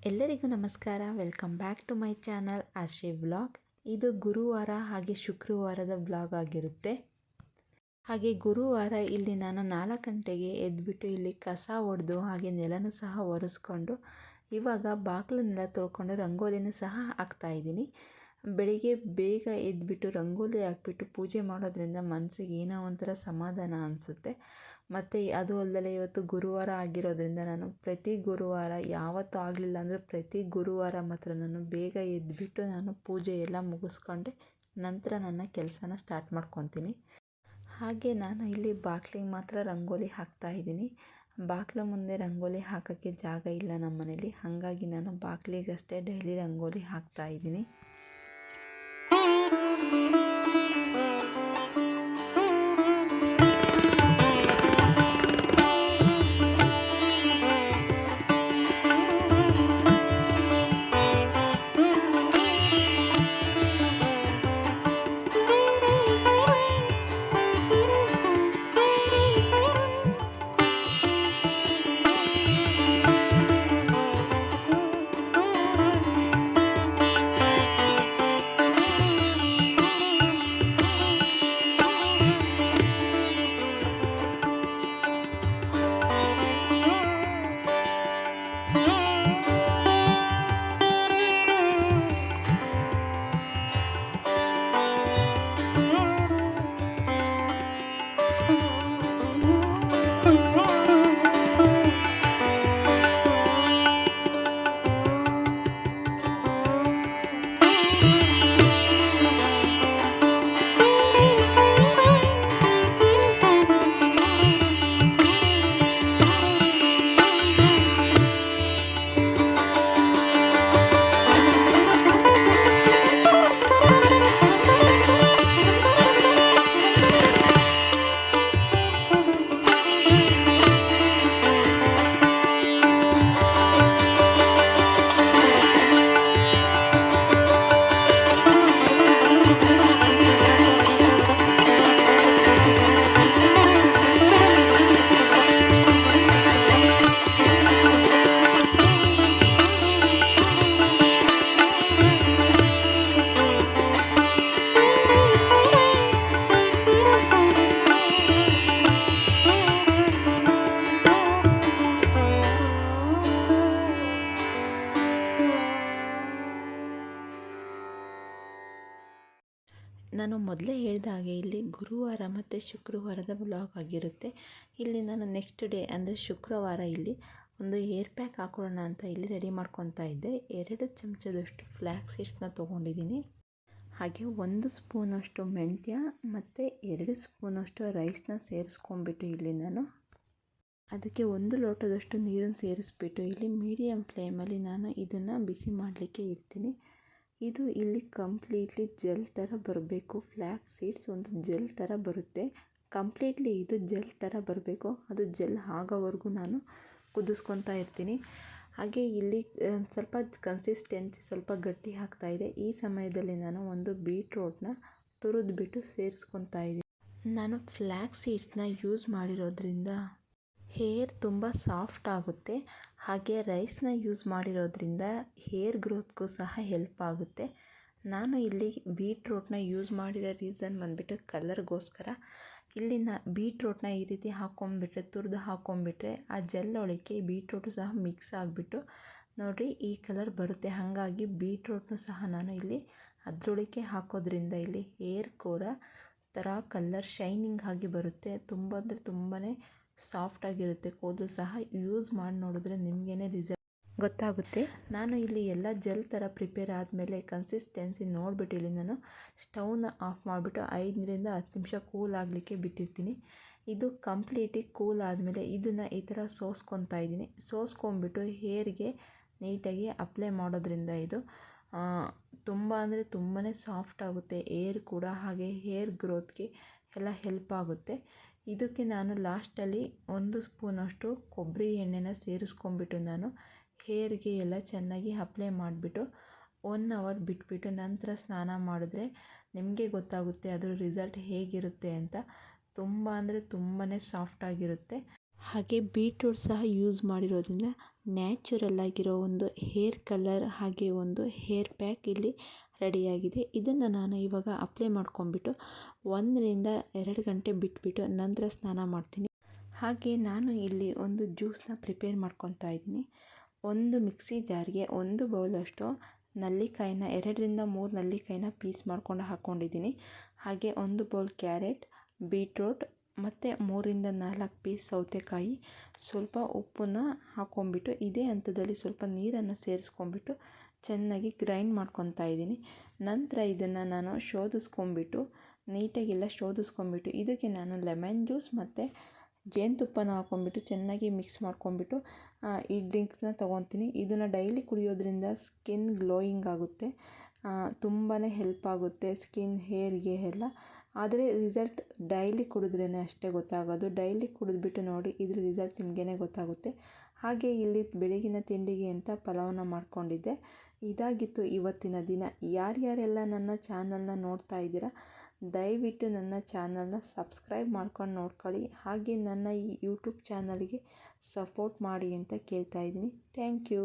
ಎಲ್ಲರಿಗೂ ನಮಸ್ಕಾರ. Welcome back to my channel Arshi vlog. ಇದು ಗುರುವಾರ ಹಾಗೆ ಶುಕ್ರವಾರದ ವ್ಲಾಗ್ ಆಗಿರುತ್ತೆ. ಹಾಗೆ ಗುರುವಾರ ಇಲ್ಲಿ ನಾನು 4 ಗಂಟೆಗೆ ಎದ್ಬಿಟ್ಟು ಇಲ್ಲಿ ಕಸ ಹೊಡೆದು ಹಾಗೆ ನೆಲನೂ ಸಹ ಒರೆಸ್ಕೊಂಡು ಇವಾಗ ಬಾಗಿಲನ್ನೆಲ್ಲ ತೊಳ್ಕೊಂಡು ರಂಗೋಲಿನೂ ಸಹ ಹಾಕ್ತಾಯಿದ್ದೀನಿ. ಬೆಳಿಗ್ಗೆ ಬೇಗ ಎದ್ಬಿಟ್ಟು ರಂಗೋಲಿ ಹಾಕ್ಬಿಟ್ಟು ಪೂಜೆ ಮಾಡೋದ್ರಿಂದ ಮನಸ್ಸಿಗೆ ಏನೋ ಒಂಥರ ಸಮಾಧಾನ ಅನಿಸುತ್ತೆ. ಮತ್ತು ಅದು ಅಲ್ಲದೆ ಇವತ್ತು ಗುರುವಾರ ಆಗಿರೋದ್ರಿಂದ ನಾನು ಪ್ರತಿ ಗುರುವಾರ ಯಾವತ್ತೂ ಆಗಲಿಲ್ಲ ಅಂದರೆ ಪ್ರತಿ ಗುರುವಾರ ಮಾತ್ರ ನಾನು ಬೇಗ ಎದ್ಬಿಟ್ಟು ನಾನು ಪೂಜೆ ಎಲ್ಲ ಮುಗಿಸ್ಕೊಂಡೆ ನಂತರ ನನ್ನ ಕೆಲಸನ ಸ್ಟಾರ್ಟ್ ಮಾಡ್ಕೊತೀನಿ. ಹಾಗೆ ನಾನು ಇಲ್ಲಿ ಬಾಗಿಲಿಗೆ ಮಾತ್ರ ರಂಗೋಲಿ ಹಾಕ್ತಾಯಿದ್ದೀನಿ. ಬಾಗಿಲು ಮುಂದೆ ರಂಗೋಲಿ ಹಾಕೋಕ್ಕೆ ಜಾಗ ಇಲ್ಲ ನಮ್ಮ ಮನೇಲಿ, ಹಾಗಾಗಿ ನಾನು ಬಾಗಿಲಿಗಷ್ಟೇ ಡೈಲಿ ರಂಗೋಲಿ ಹಾಕ್ತಾಯಿದ್ದೀನಿ. ನಾನು ಮೊದಲೇ ಹೇಳಿದ ಹಾಗೆ ಇಲ್ಲಿ ಗುರುವಾರ ಮತ್ತು ಶುಕ್ರವಾರದ ವ್ಲಾಗ್ ಆಗಿರುತ್ತೆ. ಇಲ್ಲಿ ನಾನು ನೆಕ್ಸ್ಟ್ ಡೇ ಅಂದರೆ ಶುಕ್ರವಾರ ಇಲ್ಲಿ ಒಂದು ಏರ್ ಪ್ಯಾಕ್ ಹಾಕೊಳ್ಳೋಣ ಅಂತ ಇಲ್ಲಿ ರೆಡಿ ಮಾಡ್ಕೊತಾ ಇದ್ದೆ. 2 ಚಮಚದಷ್ಟು ಫ್ಲ್ಯಾಕ್ಸ್ ಸೀಡ್ಸ್ನ ತೊಗೊಂಡಿದ್ದೀನಿ. ಹಾಗೆ 1 ಸ್ಪೂನಷ್ಟು ಮೆಂತ್ಯ ಮತ್ತು 2 ಸ್ಪೂನಷ್ಟು ರೈಸ್ನ ಸೇರಿಸ್ಕೊಂಡ್ಬಿಟ್ಟು ಇಲ್ಲಿ ನಾನು ಅದಕ್ಕೆ 1 ಲೋಟದಷ್ಟು ನೀರನ್ನು ಸೇರಿಸ್ಬಿಟ್ಟು ಇಲ್ಲಿ ಮೀಡಿಯಮ್ ಫ್ಲೇಮಲ್ಲಿ ನಾನು ಇದನ್ನು ಬಿಸಿ ಮಾಡಲಿಕ್ಕೆ ಇಡ್ತೀನಿ. ಇದು ಇಲ್ಲಿ ಕಂಪ್ಲೀಟ್ಲಿ ಜೆಲ್ ಥರ ಬರಬೇಕು. ಫ್ಲ್ಯಾಕ್ಸ್ ಸೀಡ್ಸ್ ಒಂದು ಜೆಲ್ ಥರ ಬರುತ್ತೆ. ಕಂಪ್ಲೀಟ್ಲಿ ಇದು ಜೆಲ್ ಥರ ಬರಬೇಕು. ಅದು ಜೆಲ್ ಆಗೋವರೆಗೂ ನಾನು ಕುದಿಸ್ಕೊತಾ ಇರ್ತೀನಿ. ಹಾಗೆ ಇಲ್ಲಿ ಸ್ವಲ್ಪ ಕನ್ಸಿಸ್ಟೆನ್ಸಿ ಸ್ವಲ್ಪ ಗಟ್ಟಿ ಆಗ್ತಾಯಿದೆ. ಈ ಸಮಯದಲ್ಲಿ ನಾನು ಒಂದು ಬೀಟ್ರೋಟ್ನ ತುರಿದ್ಬಿಟ್ಟು ಸೇರಿಸ್ಕೊತಾ ಇದ್ದೀನಿ. ನಾನು ಫ್ಲ್ಯಾಕ್ಸ್ ಸೀಡ್ಸ್ನ ಯೂಸ್ ಮಾಡಿರೋದ್ರಿಂದ ಹೇರ್ ತುಂಬ ಸಾಫ್ಟ್ ಆಗುತ್ತೆ. ಹಾಗೆ ರೈಸ್ನ ಯೂಸ್ ಮಾಡಿರೋದ್ರಿಂದ ಹೇರ್ ಗ್ರೋತ್ಗೂ ಸಹ ಹೆಲ್ಪ್ ಆಗುತ್ತೆ. ನಾನು ಇಲ್ಲಿ ಬೀಟ್ರೋಟ್ನ ಯೂಸ್ ಮಾಡಿರೋ ರೀಸನ್ ಬಂದುಬಿಟ್ಟು ಕಲರ್ಗೋಸ್ಕರ. ಇಲ್ಲಿ ಬೀಟ್ರೋಟ್ನ ಈ ರೀತಿ ಹಾಕ್ಕೊಂಡ್ಬಿಟ್ರೆ ತುರಿದು ಹಾಕ್ಕೊಂಡ್ಬಿಟ್ರೆ ಆ ಜೆಲ್ ಒಳಕ್ಕೆ ಬೀಟ್ರೋಟು ಸಹ ಮಿಕ್ಸ್ ಆಗಿಬಿಟ್ಟು ನೋಡಿರಿ ಈ ಕಲರ್ ಬರುತ್ತೆ. ಹಾಗಾಗಿ ಬೀಟ್ರೋಟ್ನು ಸಹ ನಾನು ಇಲ್ಲಿ ಅದರೊಳಕ್ಕೆ ಹಾಕೋದ್ರಿಂದ ಇಲ್ಲಿ ಹೇರ್ ಕೂಡ ಥರ ಕಲರ್ ಶೈನಿಂಗ್ ಆಗಿ ಬರುತ್ತೆ. ತುಂಬ ಅಂದರೆ ತುಂಬಾ ಸಾಫ್ಟಾಗಿರುತ್ತೆ. ಕೂದಲು ಸಹ ಯೂಸ್ ಮಾಡಿ ನೋಡಿದ್ರೆ ನಿಮಗೇ ರಿಸಲ್ಟ್ ಗೊತ್ತಾಗುತ್ತೆ. ನಾನು ಇಲ್ಲಿ ಎಲ್ಲ ಜೆಲ್ ಥರ ಪ್ರಿಪೇರ್ ಆದಮೇಲೆ ಕನ್ಸಿಸ್ಟೆನ್ಸಿ ನೋಡಿಬಿಟ್ಟು ಇಲ್ಲಿ ನಾನು ಸ್ಟವ್ನ ಆಫ್ ಮಾಡಿಬಿಟ್ಟು 5ರಿಂದ 10 ನಿಮಿಷ ಕೂಲ್ ಆಗಲಿಕ್ಕೆ ಬಿಟ್ಟಿರ್ತೀನಿ. ಇದು ಕಂಪ್ಲೀಟಾಗಿ ಕೂಲ್ ಆದಮೇಲೆ ಇದನ್ನು ಈ ಥರ ಸೋಸ್ಕೊತಾ ಇದ್ದೀನಿ. ಸೋಸ್ಕೊಂಡ್ಬಿಟ್ಟು ಹೇರ್ಗೆ ನೀಟಾಗಿ ಅಪ್ಲೈ ಮಾಡೋದ್ರಿಂದ ಇದು ತುಂಬ ಅಂದರೆ ತುಂಬಾ ಸಾಫ್ಟ್ ಆಗುತ್ತೆ. ಹೇರ್ ಕೂಡ ಹಾಗೆ ಹೇರ್ ಗ್ರೋತ್ಗೆ ಎಲ್ಲ ಹೆಲ್ಪ್ ಆಗುತ್ತೆ. ಇದಕ್ಕೆ ನಾನು ಲಾಸ್ಟಲ್ಲಿ 1 ಸ್ಪೂನಷ್ಟು ಕೊಬ್ಬರಿ ಎಣ್ಣೆನ ಸೇರಿಸ್ಕೊಂಡ್ಬಿಟ್ಟು ನಾನು ಹೇರ್ಗೆ ಎಲ್ಲ ಚೆನ್ನಾಗಿ ಅಪ್ಲೈ ಮಾಡಿಬಿಟ್ಟು 1 ಅವರ್ ಬಿಟ್ಬಿಟ್ಟು ನಂತರ ಸ್ನಾನ ಮಾಡಿದ್ರೆ ನಿಮಗೆ ಗೊತ್ತಾಗುತ್ತೆ ಅದರ ರಿಸಲ್ಟ್ ಹೇಗಿರುತ್ತೆ ಅಂತ. ತುಂಬ ಅಂದರೆ ತುಂಬಾ ಸಾಫ್ಟಾಗಿರುತ್ತೆ. ಹಾಗೆ ಬೀಟ್ರೂಟ್ ಸಹ ಯೂಸ್ ಮಾಡಿರೋದ್ರಿಂದ ನ್ಯಾಚುರಲ್ ಆಗಿರೋ ಒಂದು ಹೇರ್ ಕಲರ್ ಹಾಗೆ ಒಂದು ಹೇರ್ ಪ್ಯಾಕ್ ಇಲ್ಲಿ ರೆಡಿಯಾಗಿದೆ. ಇದನ್ನು ನಾನು ಇವಾಗ ಅಪ್ಲೈ ಮಾಡ್ಕೊಂಬಿಟ್ಟು 1-2 ಗಂಟೆ ಬಿಟ್ಬಿಟ್ಟು ನಂತರ ಸ್ನಾನ ಮಾಡ್ತೀನಿ. ಹಾಗೆ ನಾನು ಇಲ್ಲಿ ಒಂದು ಜ್ಯೂಸನ್ನ ಪ್ರಿಪೇರ್ ಮಾಡ್ಕೊತಾ ಇದ್ದೀನಿ. ಒಂದು ಮಿಕ್ಸಿ ಜಾರ್ಗೆ 1 ಬೌಲಷ್ಟು ನಲ್ಲಿಕಾಯಿನ 2-3 ನಲ್ಲಿಕಾಯಿನ ಪೀಸ್ ಮಾಡ್ಕೊಂಡು ಹಾಕ್ಕೊಂಡಿದ್ದೀನಿ. ಹಾಗೆ 1 ಬೌಲ್ ಕ್ಯಾರೆಟ್, ಬೀಟ್ರೋಟ್ ಮತ್ತು 3-4 ಪೀಸ್ ಸೌತೆಕಾಯಿ, ಸ್ವಲ್ಪ ಉಪ್ಪನ್ನು ಹಾಕ್ಕೊಂಬಿಟ್ಟು ಇದೇ ಹಂತದಲ್ಲಿ ಸ್ವಲ್ಪ ನೀರನ್ನು ಸೇರಿಸ್ಕೊಂಬಿಟ್ಟು ಚೆನ್ನಾಗಿ ಗ್ರೈಂಡ್ ಮಾಡ್ಕೊತಾ ಇದ್ದೀನಿ. ನಂತರ ಇದನ್ನು ನಾನು ಶೋಧಿಸ್ಕೊಂಬಿಟ್ಟು ನೀಟಾಗೆಲ್ಲ ಶೋಧಿಸ್ಕೊಂಬಿಟ್ಟು ಇದಕ್ಕೆ ನಾನು ಲೆಮನ್ ಜ್ಯೂಸ್ ಮತ್ತು ಜೇನುತುಪ್ಪನ ಹಾಕ್ಕೊಂಬಿಟ್ಟು ಚೆನ್ನಾಗಿ ಮಿಕ್ಸ್ ಮಾಡ್ಕೊಂಬಿಟ್ಟು ಈ ಡ್ರಿಂಕ್ಸ್ನ ತೊಗೊತೀನಿ. ಇದನ್ನು ಡೈಲಿ ಕುಡಿಯೋದ್ರಿಂದ ಸ್ಕಿನ್ ಗ್ಲೋಯಿಂಗ್ ಆಗುತ್ತೆ, ತುಂಬಾ ಹೆಲ್ಪ್ ಆಗುತ್ತೆ ಸ್ಕಿನ್, ಹೇರ್ಗೆ ಎಲ್ಲ. ಆದರೆ ರಿಸಲ್ಟ್ ಡೈಲಿ ಕುಡಿದ್ರೇ ಅಷ್ಟೇ ಗೊತ್ತಾಗೋದು. ಡೈಲಿ ಕುಡಿದ್ಬಿಟ್ಟು ನೋಡಿ, ಇದ್ರ ರಿಸಲ್ಟ್ ನಿಮಗೇ ಗೊತ್ತಾಗುತ್ತೆ. ಹಾಗೆ ಇಲ್ಲಿ ಬೆಳಗಿನ ತಿಂಡಿಗೆ ಅಂತ ಪಲಾವನ್ನ ಮಾಡ್ಕೊಂಡಿದ್ದೆ. ಇದಾಗಿತ್ತು ಇವತ್ತಿನ ದಿನ. ಯಾರ್ಯಾರೆಲ್ಲ ನನ್ನ ಚಾನಲ್ನ ನೋಡ್ತಾ ಇದ್ದೀರಾ, ದಯವಿಟ್ಟು ನನ್ನ ಚಾನಲ್ನ ಸಬ್ಸ್ಕ್ರೈಬ್ ಮಾಡ್ಕೊಂಡು ನೋಡ್ಕೊಳ್ಳಿ. ಹಾಗೆ ನನ್ನ ಈ ಯೂಟ್ಯೂಬ್ ಚಾನಲ್ಗೆ ಸಪೋರ್ಟ್ ಮಾಡಿ ಅಂತ ಕೇಳ್ತಾ ಇದ್ದೀನಿ. Thank you.